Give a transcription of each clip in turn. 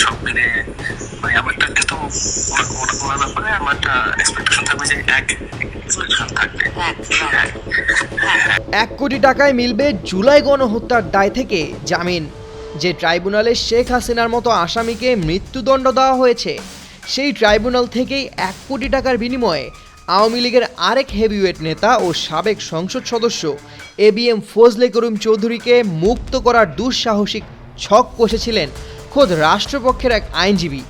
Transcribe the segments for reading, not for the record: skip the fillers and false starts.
সব মিলে মানে আমার একটা তো ওনার ব্যাপারে আমার একটা এক্সপেকটেশন থাকবে যে এক এক্সপেকটেশন থাকবে। 1 কোটি টাকায় মিলবে জুলাই গণহত্যার দায় থেকে জামিন। যে ট্রাইব্যুনালে শেখ হাসিনার মতো আসামিকে মৃত্যুদণ্ড দেওয়া হয়েছে, সেই ট্রাইব্যুনাল থেকেই 1 কোটি টাকার বিনিময়ে আওয়ামী লীগের আরেক হেভিওয়েট নেতা ও সাবেক সংসদ সদস্য ABM ফজলে করিম চৌধুরীকে মুক্ত করার দুঃসাহসিক ছক কষেছিলেন খোদ রাষ্ট্রপক্ষের এক আইনজীবী।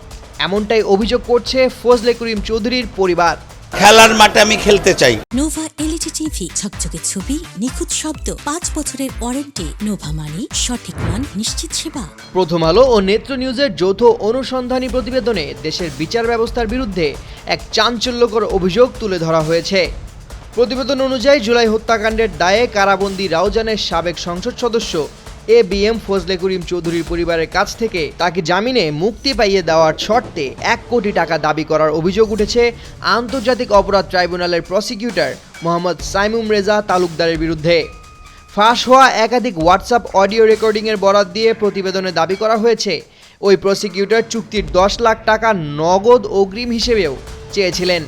এমনটাই অভিযোগ করছে ফজলে করিম চৌধুরীর পরিবার। খেলার মাঠে আমি খেলতে চাই। নোভা LED টিভি, ঝকঝকে ছবি, নিখুঁত শব্দ, 5 বছরের ওয়ারেন্টি। নোভা মানি সঠিক মান, নিশ্চিত সেবা। প্রথম আলো ও নেত্র নিউজের যৌথ অনুসন্ধানী প্রতিবেদনে দেশের বিচার ব্যবস্থার বিরুদ্ধে এক চাঞ্চল্যকর অভিযোগ তুলে ধরা হয়েছে। প্রতিবেদন অনুযায়ী জুলাই হত্যাকাণ্ডের দায়ে কারাবন্দী রাউজানের সাবেক সংসদ সদস্য ABM ফজলে করিম চৌধুরীর পরিবারের কাছ থেকে তাকে জামিনে মুক্তি পাইয়ে দেওয়ার শর্তে 1 কোটি টাকা দাবি করার অভিযোগ উঠেছে আন্তর্জাতিক অপরাধ ট্রাইব্যুনালের প্রসিকিউটর মোহাম্মদ সাইমুম রেজা তালুকদারের বিরুদ্ধে। ফাঁস হওয়া একাধিক হোয়াটসঅ্যাপ অডিও রেকর্ডিংয়ের বরাত দিয়ে প্রতিবেদনে দাবি করা হয়েছে ওই প্রসিকিউটর চুক্তির 10 লাখ টাকা নগদ অগ্রিম হিসেবেও চেয়েছিলেন।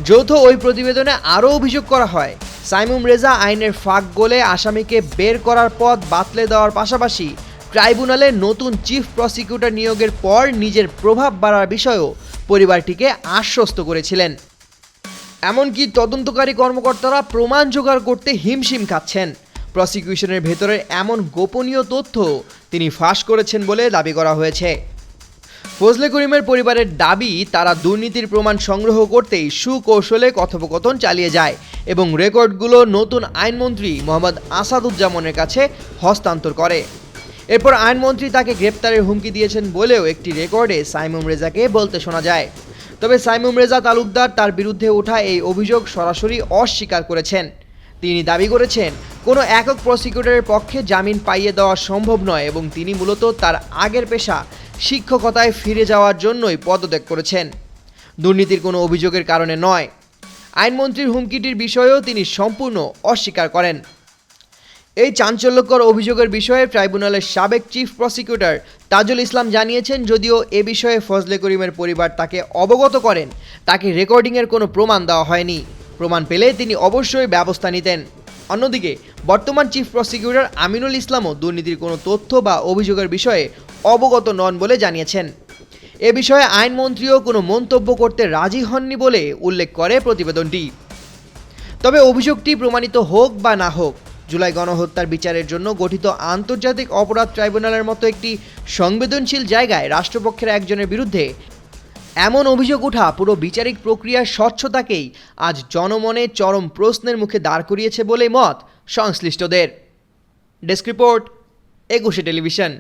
যৌথ ওই প্রতিবেদনে আরও অভিযোগ করা হয়, সাইমুম রেজা আইনের ফাঁক গলে আসামিকে বের করার পথ বাতলে দেওয়ার পাশাপাশি ট্রাইব্যুনালে নতুন চিফ প্রসিকিউটর নিয়োগের পর নিজের প্রভাব বাড়ার বিষয়েও পরিবারটিকে আশ্বস্ত করেছিলেন। এমনকি তদন্তকারী কর্মকর্তারা প্রমাণ জোগাড় করতে হিমশিম খাচ্ছেন। প্রসিকিউশনের ভেতরের এমন গোপনীয় তথ্য তিনি ফাঁস করেছেন বলে দাবি করা হয়েছে। ফজলে করিমের পরিবারের দাবি, তারা দুর্নীতির প্রমাণ সংগ্রহ করতেই সুকৌশলে কথোপকথন চালিয়ে যায় এবং রেকর্ডগুলো নতুন আইনমন্ত্রী মোহাম্মদ আসাদুজ্জামানের কাছে হস্তান্তর করে। এরপর আইনমন্ত্রী তাকে গ্রেপ্তারের হুমকি দিয়েছেন বলেও একটি রেকর্ডে সাইমুম রেজাকে বলতে শোনা যায়। তবে সাইমুম রেজা তালুকদার তার বিরুদ্ধে ওঠা এই অভিযোগ সরাসরি অস্বীকার করেছেন। তিনি দাবি করেছেন কোনো একক প্রসিকিউটরের পক্ষে জামিন পাইয়ে দেওয়া সম্ভব নয় এবং তিনি মূলত তার আগের পেশা শিক্ষকতায় ফিরে যাওয়ার জন্যই পদত্যাগ করেছেন, দুর্নীতির কোনো অভিযোগের কারণে নয়। আইনমন্ত্রীর হুমকিটির বিষয়েও তিনি সম্পূর্ণ অস্বীকার করেন। এই চাঞ্চল্যকর অভিযোগের বিষয়ে ট্রাইব্যুনালের সাবেক চিফ প্রসিকিউটর তাজুল ইসলাম জানিয়েছেন, যদিও এ বিষয়ে ফজলে করিমের পরিবার তাকে অবগত করেন, তাকে রেকর্ডিংয়ের কোনো প্রমাণ দেওয়া হয়নি। প্রমাণ পেলে তিনি অবশ্যই ব্যবস্থা নিতেন। অন্যদিকে বর্তমান চিফ প্রসিকিউটর আমিনুল ইসলামও দুর্নীতির কোনো তথ্য বা অভিযোগের বিষয়ে অবগত নন বলে জানিয়েছেন। এ বিষয়ে আইনমন্ত্রীও কোনো মন্তব্য করতে রাজি হননি বলে উল্লেখ করে প্রতিবেদনটি। তবে অভিযোগটি প্রমাণিত হোক বা না হোক, জুলাই গণহত্যার বিচারের জন্য গঠিত আন্তর্জাতিক অপরাধ ট্রাইব্যুনালের মতো একটি সংবেদনশীল জায়গায় রাষ্ট্রপক্ষের একজনের বিরুদ্ধে এমন অভিযোগ ওঠা পুরো বিচারিক প্রক্রিয়ার স্বচ্ছতাকেই আজ জনমনে চরম প্রশ্নের মুখে দাঁড় করিয়েছে বলে মত সংশ্লিষ্টদের। Desk report, 21 television.